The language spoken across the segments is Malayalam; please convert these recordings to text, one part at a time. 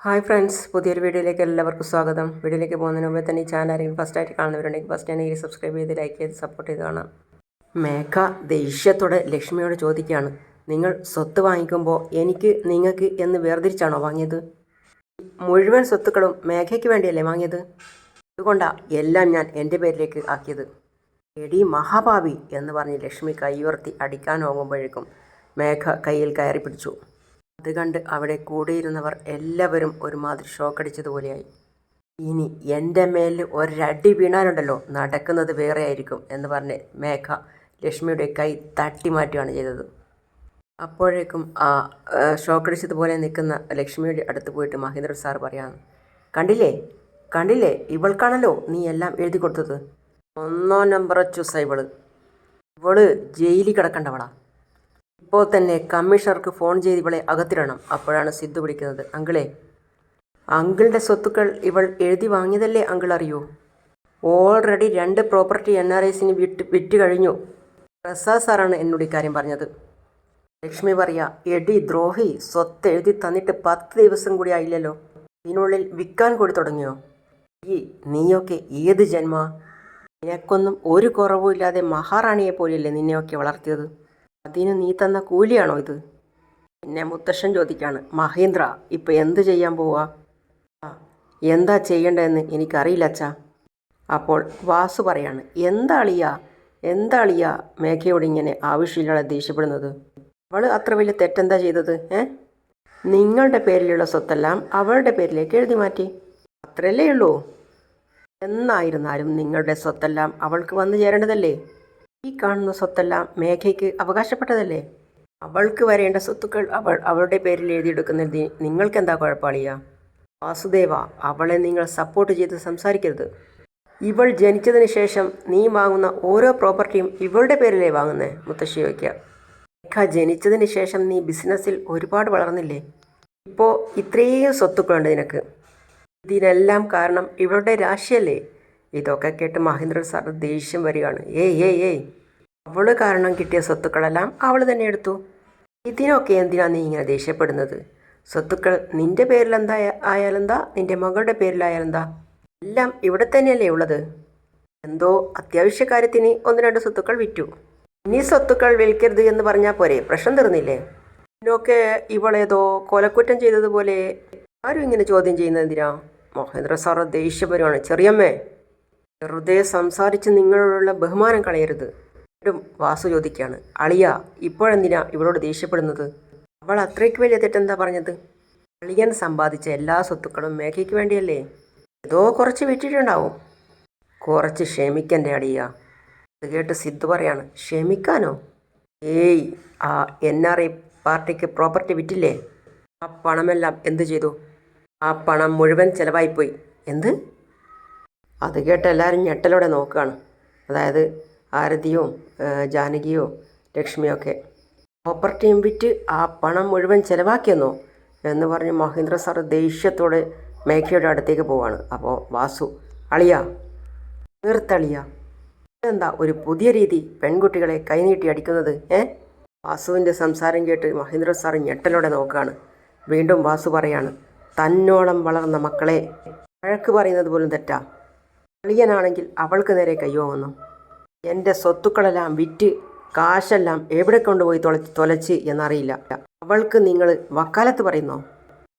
ഹായ് ഫ്രണ്ട്സ്, പുതിയൊരു വീഡിയോയിലേക്ക് എല്ലാവർക്കും സ്വാഗതം. വീഡിയോയിലേക്ക് പോകുന്നതിന് മുമ്പേ തന്നെ ഈ ചാനൽ ഫസ്റ്റായിട്ട് കാണുന്നവരുണ്ടെങ്കിൽ ഫസ്റ്റ് തന്നെ സബ്സ്ക്രൈബ് ചെയ്ത് ലൈക്ക് ചെയ്ത് സപ്പോർട്ട് ചെയ്ത് കാണാം. മേഘ ദേഷ്യത്തോടെ ലക്ഷ്മിയോട് ചോദിക്കുകയാണ്, നിങ്ങൾ സ്വത്ത് വാങ്ങിക്കുമ്പോൾ എനിക്ക് നിങ്ങൾക്ക് എന്ന് വേർതിരിച്ചാണോ വാങ്ങിയത്? മുഴുവൻ സ്വത്തുക്കളും മേഘയ്ക്ക് വേണ്ടിയല്ലേ വാങ്ങിയത്? അതുകൊണ്ടാണ് എല്ലാം ഞാൻ എൻ്റെ പേരിലേക്ക് ആക്കിയത്. എടി മഹാഭാവി എന്ന് പറഞ്ഞ് ലക്ഷ്മി കൈ ഉയർത്തി അടിക്കാൻ ഓങ്ങുമ്പോഴേക്കും മേഘ കയ്യിൽ കയറി പിടിച്ചു. അത് കണ്ട് അവിടെ കൂടിയിരുന്നവർ എല്ലാവരും ഒരുമാതിരി ഷോക്കടിച്ചതുപോലെയായി. ഇനി എൻ്റെ മേലിൽ ഒരടി വീണാലുണ്ടല്ലോ നടക്കുന്നത് വേറെ ആയിരിക്കും എന്ന് പറഞ്ഞ് മേഘ ലക്ഷ്മിയുടെ കൈ തട്ടി മാറ്റുകയാണ് ചെയ്തത്. അപ്പോഴേക്കും ഷോക്കടിച്ചതുപോലെ നിൽക്കുന്ന ലക്ഷ്മിയുടെ അടുത്ത് പോയിട്ട് മഹേന്ദ്ര സാർ പറയാണ്, കണ്ടില്ലേ കണ്ടില്ലേ, ഇവൾക്കാണല്ലോ നീ എല്ലാം എഴുതി കൊടുത്തത്. 1 നമ്പർ ചൂസ ഇവള് ജയിലിൽ കിടക്കണ്ടവളാ. ഇപ്പോൾ തന്നെ കമ്മീഷണർക്ക് ഫോൺ ചെയ്ത് ഇവളെ അകത്തിടണം. അപ്പോഴാണ് സിദ്ധു വിളിക്കുന്നത്, അങ്കിളെ, അങ്കിളുടെ സ്വത്തുക്കൾ ഇവൾ എഴുതി വാങ്ങിയതല്ലേ അങ്കിൾ അറിയൂ? ഓൾറെഡി 2 പ്രോപ്പർട്ടി NRIസിന് വിറ്റ് കഴിഞ്ഞു. പ്രസാദ് സാറാണ് എന്നോട് ഇക്കാര്യം പറഞ്ഞത്. ലക്ഷ്മി പറയാ, എടി ദ്രോഹി, സ്വത്ത് എഴുതി തന്നിട്ട് 10 ദിവസം കൂടി ആയില്ലല്ലോ, ഇതിനുള്ളിൽ വിൽക്കാൻ കൂടി തുടങ്ങിയോ? നീയൊക്കെ ഏത് ജന്മ? നിനക്കൊന്നും ഒരു കുറവുമില്ലാതെ മഹാറാണിയെ പോലെയല്ലേ നിന്നെയൊക്കെ വളർത്തിയത്. അതിന് നീ തന്ന കൂലിയാണോ ഇത്? പിന്നെ മുത്തശ്ശൻ ചോദിക്കാണ്, മഹേന്ദ്ര ഇപ്പം എന്ത് ചെയ്യാൻ പോവാ? എന്താ ചെയ്യേണ്ടതെന്ന് എനിക്കറിയില്ല അച്ഛാ. അപ്പോൾ വാസു പറയാണ്, എന്താളിയാ മേഘയോട് ഇങ്ങനെ ആവശ്യമില്ലാതെ ദേഷ്യപ്പെടുന്നത്? അവൾ അത്ര വലിയ തെറ്റെന്താ ചെയ്തത്? നിങ്ങളുടെ പേരിലുള്ള സ്വത്തെല്ലാം അവളുടെ പേരിലേക്ക് എഴുതി മാറ്റി, അത്രയല്ലേ ഉള്ളൂ. എന്നായിരുന്നാലും നിങ്ങളുടെ സ്വത്തെല്ലാം അവൾക്ക് വന്നു ചേരേണ്ടതല്ലേ? ഈ കാണുന്ന സ്വത്തെല്ലാം മേഘയ്ക്ക് അവകാശപ്പെട്ടതല്ലേ? അവൾക്ക് വരേണ്ട സ്വത്തുക്കൾ അവളുടെ പേരിൽ എഴുതിയെടുക്കുന്നതിൽ നിങ്ങൾക്കെന്താ കുഴപ്പമില്ല? വാസുദേവ, അവളെ നിങ്ങൾ സപ്പോർട്ട് ചെയ്ത് സംസാരിക്കരുത്. ഇവൾ ജനിച്ചതിന് ശേഷം നീ വാങ്ങുന്ന ഓരോ പ്രോപ്പർട്ടിയും ഇവളുടെ പേരിലേ വാങ്ങുന്നേ? മുത്തശ്ശി ചോദിക്കുക. മേഘ ജനിച്ചതിന് ശേഷം നീ ബിസിനസ്സിൽ ഒരുപാട് വളർന്നില്ലേ? ഇപ്പോൾ ഇത്രയും സ്വത്തുക്കളുണ്ട് നിനക്ക്. ഇതിനെല്ലാം കാരണം ഇവളുടെ രാശിയല്ലേ? ഇതൊക്കെ കേട്ട് മഹേന്ദ്രൻ സാർ ദേഷ്യം വരികയാണ്. ഏയ് അവള് കാരണം കിട്ടിയ സ്വത്തുക്കളെല്ലാം അവൾ തന്നെ എടുത്തു. ഇതിനൊക്കെ എന്തിനാ നീ ഇങ്ങനെ ദേഷ്യപ്പെടുന്നത്? സ്വത്തുക്കൾ നിന്റെ പേരിലെന്താ ആയാലെന്താ, നിന്റെ മകളുടെ പേരിലായാലെന്താ, എല്ലാം ഇവിടെ തന്നെയല്ലേ ഉള്ളത്. എന്തോ അത്യാവശ്യ കാര്യത്തിന് 1-2 സ്വത്തുക്കൾ വിറ്റു. ഇനി സ്വത്തുക്കൾ വിൽക്കരുത് എന്ന് പറഞ്ഞാൽ പോരെ, പ്രശ്നം തീർന്നില്ലേ? ഇതിനൊക്കെ ഇവളേതോ കൊലക്കുറ്റം ചെയ്തതുപോലെ ആരും ഇങ്ങനെ ചോദ്യം ചെയ്യുന്നതിനാ? മഹേന്ദ്ര സാർ ദേഷ്യപരമാണ്. ചെറിയമ്മേ, വെറുതെ സംസാരിച്ച് നിങ്ങളോടുള്ള ബഹുമാനം കളയരുത്. വീണ്ടും വാസു ചോദിക്കുകയാണ്, അളിയ ഇപ്പോഴെന്തിനാ ഇവളോട് ദേഷ്യപ്പെടുന്നത്? അവൾ അത്രയ്ക്ക് വലിയ തെറ്റെന്താ പറഞ്ഞത്? അളിയൻ സമ്പാദിച്ച എല്ലാ സ്വത്തുക്കളും മേഘയ്ക്ക് വേണ്ടിയല്ലേ? ഏതോ കുറച്ച് വിറ്റിട്ടുണ്ടാവും. കുറച്ച് ക്ഷമിക്കണ്ടേ അളിയ? അത് കേട്ട് സിദ്ധു പറയാണ്, ക്ഷമിക്കാനോ? ആ NRI പാർട്ടിക്ക് പ്രോപ്പർട്ടി വിറ്റില്ലേ? ആ പണമെല്ലാം എന്തു ചെയ്തു? ആ പണം മുഴുവൻ ചിലവായിപ്പോയി. എന്ത്? അത് കേട്ട് എല്ലാവരും ഞെട്ടലോടെ നോക്കുകയാണ്. അതായത് ആരതിയോ ജാനകിയോ ലക്ഷ്മിയൊക്കെ. പ്രോപ്പർട്ടിയും വിറ്റ് ആ പണം മുഴുവൻ ചിലവാക്കിയെന്നോ എന്ന് പറഞ്ഞ് മഹേന്ദ്ര സാർ ദേഷ്യത്തോടെ മേഘയുടെ അടുത്തേക്ക് പോവാണ്. അപ്പോൾ വാസു, അളിയ തീർത്തളിയ, എന്താ ഒരു പുതിയ രീതി പെൺകുട്ടികളെ കൈനീട്ടി അടിക്കുന്നത്? വാസുവിൻ്റെ സംസാരം കേട്ട് മഹേന്ദ്ര സാർ ഞെട്ടലോടെ നോക്കുകയാണ്. വീണ്ടും വാസു പറയാണ്, തന്നോളം വളർന്ന മക്കളെ വഴക്ക് പറയുന്നത് പോലും തെറ്റാ? അളിയനാണെങ്കിൽ അവൾക്ക് നേരെ കയ്യോങ്ങുന്നു. എൻ്റെ സ്വത്തുക്കളെല്ലാം വിറ്റ് കാശെല്ലാം എവിടെ കൊണ്ടുപോയി തൊലച്ച് എന്നറിയില്ല. അവൾക്ക് നിങ്ങൾ വക്കാലത്ത് പറയുന്നോ?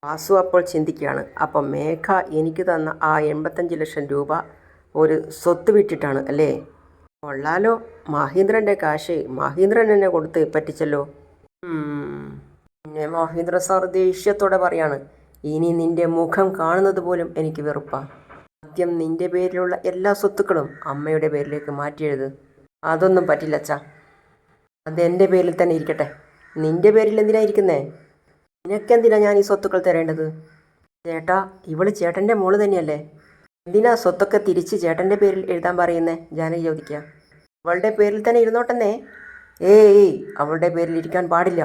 വാസു അപ്പോൾ ചിന്തിക്കുകയാണ്, അപ്പം മേഘ എനിക്ക് തന്ന ആ 85 ലക്ഷം രൂപ ഒരു സ്വത്ത് വിറ്റിട്ടാണ് അല്ലേ? കൊള്ളാലോ, മഹേന്ദ്രൻ്റെ കാശ് മഹേന്ദ്രൻ എന്നെ കൊടുത്ത് പറ്റിച്ചല്ലോ. പിന്നെ മഹേന്ദ്ര സാർ ദേഷ്യത്തോടെ പറയാണ്, ഇനി നിന്റെ മുഖം കാണുന്നത് പോലും എനിക്ക് വെറുപ്പാണ്. ആദ്യം നിന്റെ പേരിലുള്ള എല്ലാ സ്വത്തുക്കളും അമ്മയുടെ പേരിലേക്ക് മാറ്റിയെഴുത്. അതൊന്നും പറ്റില്ല അച്ഛാ, അതെൻ്റെ പേരിൽ തന്നെ ഇരിക്കട്ടെ. നിന്റെ പേരിൽ എന്തിനാ ഇരിക്കുന്നേ? നിനക്കെന്തിനാ ഞാൻ ഈ സ്വത്തുക്കൾ തരേണ്ടത്? ചേട്ടാ, ഇവള് ചേട്ടൻ്റെ മോള് തന്നെയല്ലേ, എന്തിനാ സ്വത്തൊക്കെ തിരിച്ച് ചേട്ടൻ്റെ പേരിൽ എഴുതാൻ പറയുന്നേ? ജാനകി ചോദിക്കുക. അവളുടെ പേരിൽ തന്നെ ഇരുന്നോട്ടെന്നേ. അവളുടെ പേരിൽ ഇരിക്കാൻ പാടില്ല.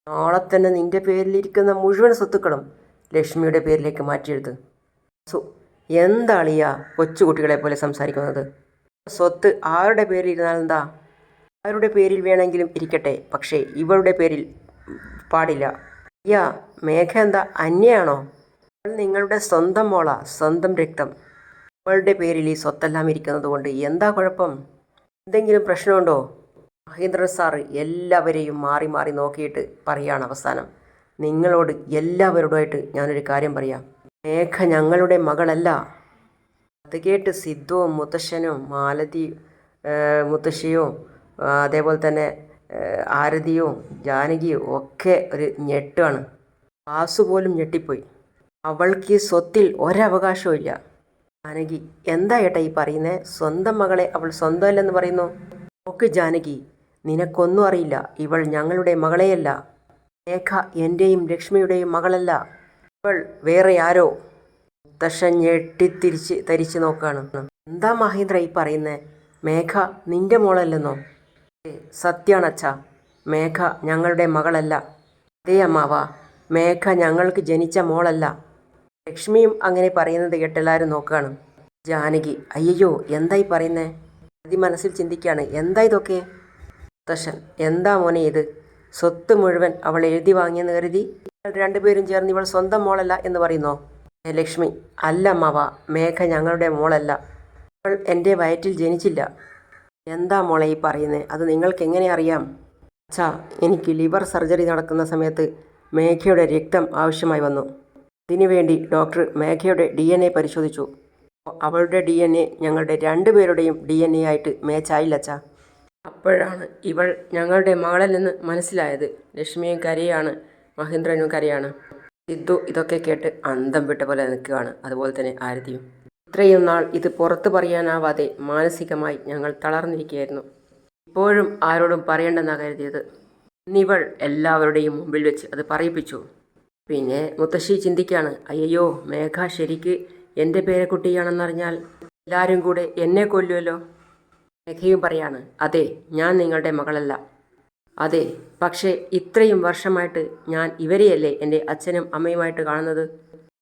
നാളെ തന്നെ നിന്റെ പേരിലിരിക്കുന്ന മുഴുവൻ സ്വത്തുക്കളും ലക്ഷ്മിയുടെ പേരിലേക്ക് മാറ്റിയെഴുത്. എന്താളിയാ കൊച്ചുകുട്ടികളെ പോലെ സംസാരിക്കുന്നത്? സ്വത്ത് ആരുടെ പേരിൽ ഇരുന്നാലെന്താ? ആരുടെ പേരിൽ വേണമെങ്കിലും ഇരിക്കട്ടെ, പക്ഷേ ഇവളുടെ പേരിൽ പാടില്ല. മേഘ എന്താ അന്യയാണോ? അവൾ നിങ്ങളുടെ സ്വന്തം മോളാ, സ്വന്തം രക്തം. അവളുടെ പേരിൽ ഈ സ്വത്തെല്ലാം ഇരിക്കുന്നത് കൊണ്ട് എന്താ കുഴപ്പം? എന്തെങ്കിലും പ്രശ്നമുണ്ടോ? മഹേന്ദ്രൻ സാറ് എല്ലാവരെയും മാറി മാറി നോക്കിയിട്ട് പറയാണ് അവസാനം, നിങ്ങളോട് എല്ലാവരോടുമായിട്ട് ഞാനൊരു കാര്യം പറയാം. മേഘ ഞങ്ങളുടെ മകളല്ല. അത് കേട്ട് സിദ്ധുവും മുത്തശ്ശനും മാലതി മുത്തശ്ശിയും അതേപോലെ തന്നെ ആരതിയും ജാനകിയും ഒക്കെ ഒരു ഞെട്ടാണ്. വാസു പോലും ഞെട്ടിപ്പോയി. അവൾക്ക് ഈ സ്വത്തിൽ ഒരവകാശവും ഇല്ല. ജാനകി, എന്താ ഏട്ടാ ഈ പറയുന്നേ? സ്വന്തം മകളെ അവൾ സ്വന്തമല്ലെന്ന് പറയുന്നു. നോക്ക് ജാനകി, നിനക്കൊന്നും അറിയില്ല. ഇവൾ ഞങ്ങളുടെ മകളെയല്ല. മേഘ എൻ്റെയും ലക്ഷ്മിയുടെയും മകളല്ല. ഇവൾ വേറെ ആരോ. മുത്തശ്ശൻ തരിച്ചു നോക്കാണ്. എന്താ മഹേന്ദ്ര ഈ പറയുന്നേ? മേഘ നിന്റെ മോളല്ലെന്നോ? സത്യാണ് അച്ഛാ, മേഘ ഞങ്ങളുടെ മകളല്ല. അതേ അമ്മാവ, മേഘ ഞങ്ങൾക്ക് ജനിച്ച മോളല്ല. ലക്ഷ്മിയും അങ്ങനെ പറയുന്നത് കേട്ടെല്ലാവരും നോക്കുകയാണ്. ജാനകി, അയ്യോ എന്തായി പറയുന്നേ? അതി മനസ്സിൽ ചിന്തിക്കുകയാണ്, എന്താ ഇതൊക്കെ? മുത്തശ്ശൻ, എന്താ മോനെ ഇത്? സ്വത്ത് മുഴുവൻ അവൾ എഴുതി വാങ്ങിയെന്ന് കരുതി രണ്ടുപേരും ചേർന്ന് ഇവൾ സ്വന്തം മോളല്ല എന്ന് പറയുന്നോ? ലക്ഷ്മി, അല്ല അമ്മാവ, മേഘ ഞങ്ങളുടെ മോളല്ല. അവൾ എൻ്റെ വയറ്റിൽ ജനിച്ചില്ല. എന്താ മോളെ ഈ പറയുന്നേ? അത് നിങ്ങൾക്ക് എങ്ങനെ അറിയാം? അച്ഛാ, എനിക്ക് ലിവർ സർജറി നടക്കുന്ന സമയത്ത് മേഘയുടെ രക്തം ആവശ്യമായി വന്നു. അതിനുവേണ്ടി ഡോക്ടർ മേഘയുടെ DNA പരിശോധിച്ചു. അവളുടെ DNA ഞങ്ങളുടെ രണ്ടുപേരുടെയും DNA ആയിട്ട് മാച്ചായില്ല അച്ഛാ. അപ്പോഴാണ് ഇവൾ ഞങ്ങളുടെ മകളല്ലെന്ന് മനസ്സിലായത്. ലക്ഷ്മിയും കരയാണ്, മഹേന്ദ്രനും കരയാണ്. സിദ്ധു ഇതൊക്കെ കേട്ട് അന്തം വിട്ട പോലെ നിൽക്കുകയാണ്. അതുപോലെ തന്നെ ആരതിയും. ഇത്രയും നാൾ ഇത് പുറത്തു പറയാനാവാതെ മാനസികമായി ഞങ്ങൾ തളർന്നിരിക്കുകയായിരുന്നു. ഇപ്പോഴും ആരോടും പറയേണ്ടെന്നാണ് കരുതിയത്. ഇന്നിവൾ എല്ലാവരുടെയും മുമ്പിൽ വെച്ച് അത് പറയിപ്പിച്ചു. പിന്നെ മുത്തശ്ശി ചിന്തിക്കുകയാണ്, അയ്യോ മേഘ ശരിക്ക് എൻ്റെ പേരക്കുട്ടിയാണെന്നറിഞ്ഞാൽ എല്ലാവരും കൂടെ എന്നെ കൊല്ലുമല്ലോ. മേഘയും പറയാണ്, അതെ, ഞാൻ നിങ്ങളുടെ മകളല്ല. അതെ, പക്ഷേ ഇത്രയും വർഷമായിട്ട് ഞാൻ ഇവരെയല്ലേ എൻ്റെ അച്ഛനും അമ്മയുമായിട്ട് കാണുന്നത്.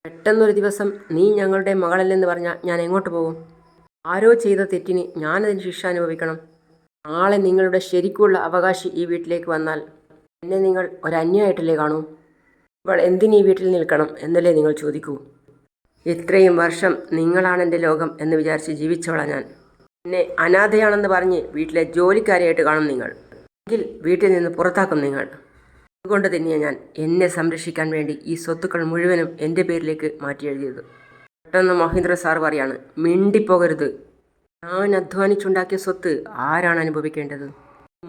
പെട്ടെന്നൊരു ദിവസം നീ ഞങ്ങളുടെ മകളല്ലെന്ന് പറഞ്ഞാൽ ഞാൻ എങ്ങോട്ട് പോകും? ആരോ ചെയ്ത തെറ്റിന് ഞാനതിന് ശിക്ഷ അനുഭവിക്കണം. നാളെ നിങ്ങളുടെ ശരിക്കുള്ള അവകാശി ഈ വീട്ടിലേക്ക് വന്നാൽ എന്നെ നിങ്ങൾ ഒരന്യായിട്ടല്ലേ കാണൂ? ഇവൾ എന്തിനീ വീട്ടിൽ നിൽക്കണം എന്നല്ലേ നിങ്ങൾ ചോദിക്കൂ? ഇത്രയും വർഷം നിങ്ങളാണെൻ്റെ ലോകം എന്ന് വിചാരിച്ച് ജീവിച്ചവളാ ഞാൻ. എന്നെ അനാഥയാണെന്ന് പറഞ്ഞ് വീട്ടിലെ ജോലിക്കാരിയായിട്ട് കാണും നിങ്ങൾ. എങ്കിൽ വീട്ടിൽ നിന്ന് പുറത്താക്കും നിങ്ങൾ. അതുകൊണ്ട് തന്നെയാണ് ഞാൻ എന്നെ സംരക്ഷിക്കാൻ വേണ്ടി ഈ സ്വത്തുക്കൾ മുഴുവനും എൻ്റെ പേരിലേക്ക് മാറ്റി എഴുതിയത്. പെട്ടെന്ന് മഹേന്ദ്ര സാർ പറയാണ്, മിണ്ടിപ്പോകരുത്. ഞാൻ അധ്വാനിച്ചുണ്ടാക്കിയ സ്വത്ത് ആരാണ് അനുഭവിക്കേണ്ടത്?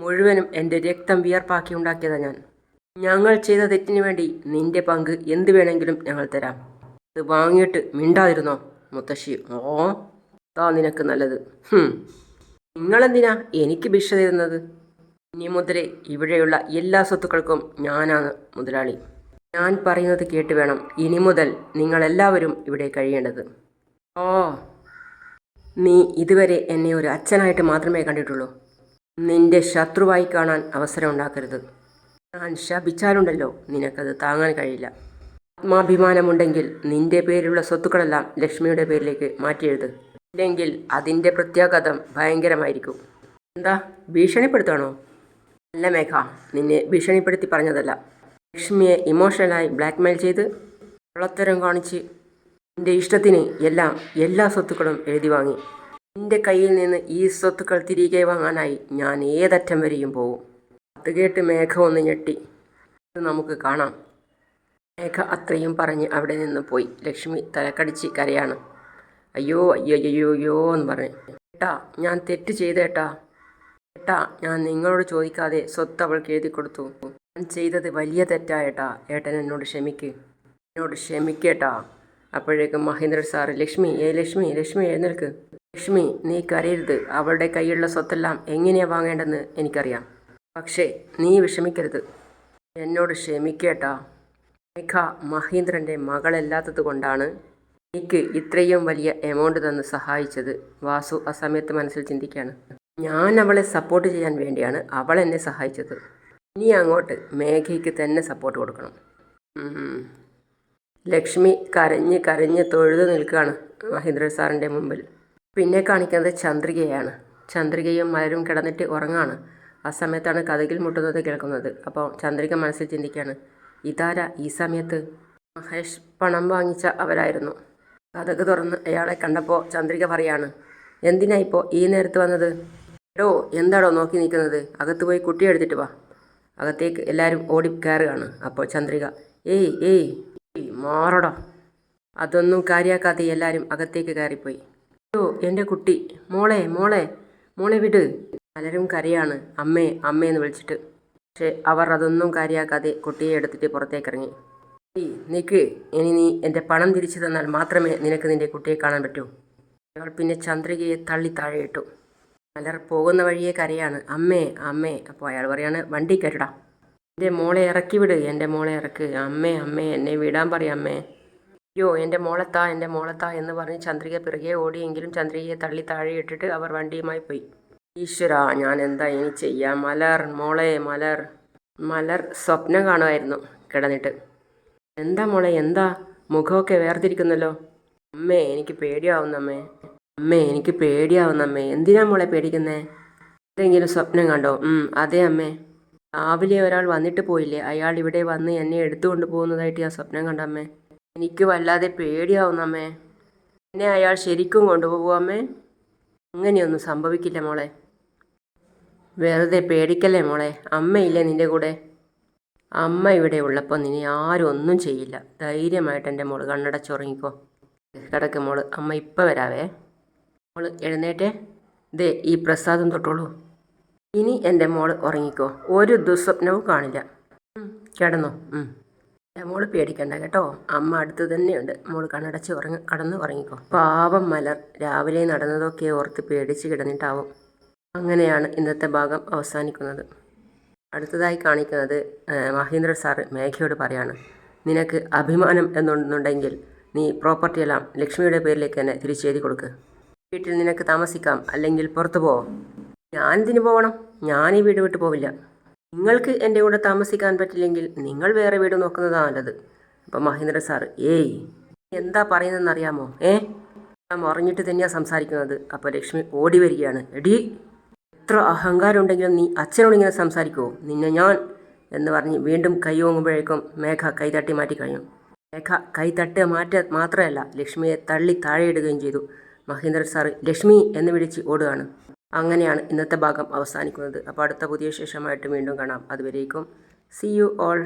മുഴുവനും എൻ്റെ രക്തം വിയർപ്പാക്കി ഉണ്ടാക്കിയതാണ് ഞാൻ. ഞങ്ങൾ ചെയ്ത തെറ്റിന് വേണ്ടി നിന്റെ പങ്ക് എന്ത് വേണമെങ്കിലും ഞങ്ങൾ തരാം. അത് വാങ്ങിയിട്ട് മിണ്ടാതിരുന്നോ? മുത്തശ്ശി, ഓ താ നിനക്ക് നല്ലത്. നിങ്ങളെന്തിനാ എനിക്ക് ഭിക്ഷ തരുന്നത്? ഇനി മുതലേ ഇവിടെയുള്ള എല്ലാ സ്വത്തുക്കൾക്കും ഞാനാണ് മുതലാളി. ഞാൻ പറയുന്നത് കേട്ട് വേണം ഇനി മുതൽ നിങ്ങളെല്ലാവരും ഇവിടെ കഴിയേണ്ടത്. ഓ, നീ ഇതുവരെ എന്നെ ഒരു അച്ഛനായിട്ട് മാത്രമേ കണ്ടിട്ടുള്ളൂ. നിന്റെ ശത്രുവായി കാണാൻ അവസരം ഉണ്ടാക്കരുത്. ഞാൻ ശപിച്ചാലുണ്ടല്ലോ നിനക്കത് താങ്ങാൻ കഴിയില്ല. ആത്മാഭിമാനമുണ്ടെങ്കിൽ നിന്റെ പേരിലുള്ള സ്വത്തുക്കളെല്ലാം ലക്ഷ്മിയുടെ പേരിലേക്ക് മാറ്റിയെഴുത്. ഇല്ലെങ്കിൽ അതിൻ്റെ പ്രത്യാഘാതം ഭയങ്കരമായിരിക്കും. എന്താ, ഭീഷണിപ്പെടുത്താണോ? അല്ല മേഘ, നിന്നെ ഭീഷണിപ്പെടുത്തി പറഞ്ഞതല്ല. ലക്ഷ്മിയെ ഇമോഷണലായി ബ്ലാക്ക്മെയിൽ ചെയ്ത് കള്ളത്തരം കാണിച്ച് നിൻ്റെ ഇഷ്ടത്തിന് എല്ലാ സ്വത്തുക്കളും എഴുതി വാങ്ങി. നിൻ്റെ കയ്യിൽ നിന്ന് ഈ സ്വത്തുക്കൾ തിരികെ വാങ്ങാനായി ഞാൻ ഏതറ്റം വരെയും പോകും. അത് കേട്ട് മേഘ ഒന്ന് ഞെട്ടി. അത് നമുക്ക് കാണാം. മേഘ അത്രയും പറഞ്ഞ് അവിടെ നിന്ന് പോയി. ലക്ഷ്മി തലക്കടിച്ച് കരയാണ്. അയ്യോ അയ്യോ അയ്യോ അയ്യോ എന്ന് പറഞ്ഞു. ഏട്ടാ, ഞാൻ തെറ്റ് ചെയ്തേട്ടാ. ഏട്ടാ, ഞാൻ നിങ്ങളോട് ചോദിക്കാതെ സ്വത്ത് അവൾക്ക് എഴുതി കൊടുത്തു. ഞാൻ ചെയ്തത് വലിയ തെറ്റായേട്ടാ. ഏട്ടൻ എന്നോട് ക്ഷമിക്കേട്ടാ. അപ്പോഴേക്കും മഹേന്ദ്രൻ സാറ്, ലക്ഷ്മി ലക്ഷ്മി എഴുന്നേൽക്ക്. ലക്ഷ്മി, നീ കരയരുത്. അവളുടെ കയ്യിലുള്ള സ്വത്തെല്ലാം എങ്ങനെയാണ് വാങ്ങേണ്ടെന്ന് എനിക്കറിയാം. പക്ഷേ നീ വിഷമിക്കരുത്. എന്നോട് ക്ഷമിക്കേട്ടാ. മേഘ മഹേന്ദ്രൻ്റെ മകളല്ലാത്തത് കൊണ്ടാണ് എനിക്ക് ഇത്രയും വലിയ എമൗണ്ട് തന്ന് സഹായിച്ചത്. വാസു ആ സമയത്ത് മനസ്സിൽ ചിന്തിക്കുകയാണ്. ഞാൻ അവളെ സപ്പോർട്ട് ചെയ്യാൻ വേണ്ടിയാണ് അവൾ എന്നെ സഹായിച്ചത്. ഇനി അങ്ങോട്ട് മേഘയ്ക്ക് തന്നെ സപ്പോർട്ട് കൊടുക്കണം. ലക്ഷ്മി കരഞ്ഞ് തൊഴുതു നിൽക്കുകയാണ് മഹേന്ദ്രൻ സാറിൻ്റെ മുമ്പിൽ. പിന്നെ കാണിക്കുന്നത് ചന്ദ്രികയാണ്. ചന്ദ്രികയും മലരും കിടന്നിട്ട് ഉറങ്ങാണ്. ആ സമയത്താണ് കതകിൽ മുട്ടുന്നത് കേൾക്കുന്നത്. അപ്പോൾ ചന്ദ്രിക മനസ്സിൽ ചിന്തിക്കുകയാണ്, ഇതാരാ ഈ സമയത്ത്? മഹേഷ് പണം വാങ്ങിച്ച അവരായിരുന്നു. കതക് തുറന്ന് അയാളെ കണ്ടപ്പോൾ ചന്ദ്രിക പറയാണ്, എന്തിനാ ഇപ്പോൾ ഈ നേരത്ത് വന്നത്? എടോ, എന്താടോ നോക്കി നിൽക്കുന്നത്? അകത്ത് പോയി കുട്ടിയെ എടുത്തിട്ട് വാ. അകത്തേക്ക് എല്ലാവരും ഓടി കയറുകയാണ്. അപ്പോൾ ചന്ദ്രിക, ഏയ് ഏയ് ഏയ് മാറടോ. അതൊന്നും കാര്യാക്കാതെ എല്ലാവരും അകത്തേക്ക് കയറിപ്പോയി. അയ്യോ, എൻ്റെ കുട്ടി, മോളെ മോളെ മോളെ വിട്. പലരും കരയാണ്, അമ്മേ അമ്മേന്ന് വിളിച്ചിട്ട്. പക്ഷെ അവർ അതൊന്നും കാര്യാക്കാതെ കുട്ടിയെ എടുത്തിട്ട് പുറത്തേക്കിറങ്ങി. നിക്ക്, ഇനി നീ എൻ്റെ പണം തിരിച്ചു തന്നാൽ മാത്രമേ നിനക്ക് നിൻ്റെ കുട്ടിയെ കാണാൻ പറ്റൂ. അയാൾ പിന്നെ ചന്ദ്രികയെ തള്ളി താഴെയിട്ടു. മലർ പോകുന്ന വഴിയെ കരയാണ്, അമ്മേ അമ്മേ. അപ്പോൾ അയാൾ പറയാണ്, വണ്ടി കയറ്റടാ, എൻ്റെ മോളെ ഇറക്കി വിട്, എൻ്റെ മോളെ ഇറക്ക്. അമ്മേ അമ്മേ, എന്നെ വിടാൻ പറയാം അമ്മേ. അയ്യോ, എൻ്റെ മോളത്താ എന്ന് പറഞ്ഞ് ചന്ദ്രിക പിറകെ ഓടിയെങ്കിലും ചന്ദ്രികയെ തള്ളി താഴെ ഇട്ടിട്ട് അവർ വണ്ടിയുമായി പോയി. ഈശ്വരാ, ഞാൻ എന്താ ഇനി ചെയ്യാം? മലർ മോളെ മലർ. മലർ സ്വപ്നം കാണുമായിരുന്നു കിടന്നിട്ട്. എന്താ മോളെ, എന്താ മുഖമൊക്കെ വേർതിരിക്കുന്നല്ലോ? അമ്മേ എനിക്ക് പേടിയാവുന്നമ്മേ, അമ്മേ എനിക്ക് പേടിയാവുന്നമ്മേ. എന്തിനാ മോളെ പേടിക്കുന്നേ? എന്തെങ്കിലും സ്വപ്നം കണ്ടോ? അതെ അമ്മേ, രാവിലെ ഒരാൾ വന്നിട്ട് പോയില്ലേ, അയാൾ ഇവിടെ വന്ന് എന്നെ എടുത്തുകൊണ്ട് പോകുന്നതായിട്ട് ഞാൻ സ്വപ്നം കണ്ടമ്മേ. എനിക്ക് വല്ലാതെ പേടിയാവുന്നമ്മേ. എന്നെ അയാൾ ശരിക്കും കൊണ്ടുപോകുമമ്മേ? അങ്ങനെയൊന്നും സംഭവിക്കില്ല മോളെ, വെറുതെ പേടിക്കല്ലേ മോളെ. അമ്മയില്ലേ നിൻ്റെ കൂടെ? അമ്മ ഇവിടെ ഉള്ളപ്പോൾ നിന്നെ ആരും ഒന്നും ചെയ്യില്ല. ധൈര്യമായിട്ട് എൻ്റെ മോള് കണ്ണടച്ചുറങ്ങിക്കോ. കിടക്ക് മോള്, അമ്മ ഇപ്പം വരാവേ. മോള് എഴുന്നേറ്റേ, ദേ ഈ പ്രസാദം തൊട്ടോളൂ. ഇനി എൻ്റെ മോള് ഉറങ്ങിക്കോ, ഒരു ദുസ്വപ്നവും കാണില്ല. കിടന്നോ. മോള് പേടിക്കണ്ട കേട്ടോ, അമ്മ അടുത്ത് തന്നെയുണ്ട്. മോള് കണ്ണടച്ച് കടന്ന് ഉറങ്ങിക്കോ. പാവം മലർ രാവിലെ നടന്നതൊക്കെ ഓർത്ത് പേടിച്ച് കിടന്നിട്ടാവും. അങ്ങനെയാണ് ഇന്നത്തെ ഭാഗം അവസാനിക്കുന്നത്. അടുത്തതായി കാണിക്കുന്നത് മഹേന്ദ്ര സാറ് മേഘയോട് പറയാണ്, നിനക്ക് അഭിമാനം എന്നുണ്ടെങ്കിൽ നീ പ്രോപ്പർട്ടിയെല്ലാം ലക്ഷ്മിയുടെ പേരിലേക്ക് തന്നെ തിരിച്ചെഴുതി കൊടുക്ക്. വീട്ടിൽ നിനക്ക് താമസിക്കാം, അല്ലെങ്കിൽ പുറത്തു പോവാം. ഞാനെന്തിനു പോകണം? ഞാൻ ഈ വീട് വിട്ടു പോവില്ല. നിങ്ങൾക്ക് എൻ്റെ കൂടെ താമസിക്കാൻ പറ്റില്ലെങ്കിൽ നിങ്ങൾ വേറെ വീട് നോക്കുന്നതാണ് നല്ലത്. അപ്പം മഹേന്ദ്ര സാറ്, ഏയ് എന്താ പറയുന്നതെന്നറിയാമോ? ഞാൻ ഉറങ്ങിയിട്ട് തന്നെയാണ് സംസാരിക്കുന്നത്. അപ്പോൾ ലക്ഷ്മി ഓടി വരികയാണ്, എടി എത്ര അഹങ്കാരം ഉണ്ടെങ്കിലും നീ അച്ഛനോട് ഇങ്ങനെ സംസാരിക്കുമോ? നിന്നെ ഞാൻ എന്ന് പറഞ്ഞ് വീണ്ടും കൈ ഓങ്ങുമ്പോഴേക്കും മേഘ കൈ തട്ടി മാറ്റി കഴിഞ്ഞു. മേഘ കൈ തട്ടി മാത്രമല്ല, ലക്ഷ്മിയെ തള്ളി താഴെയിടുകയും ചെയ്തു. മഹേന്ദ്ര സാറ് ലക്ഷ്മി എന്ന് വിളിച്ച് ഓടുകയാണ്. അങ്ങനെയാണ് ഇന്നത്തെ ഭാഗം അവസാനിക്കുന്നത്. അപ്പോൾ അടുത്ത പുതിയ വിശേഷമായിട്ട് വീണ്ടും കാണാം. അതുവരേക്കും സീ യു ഓൾ.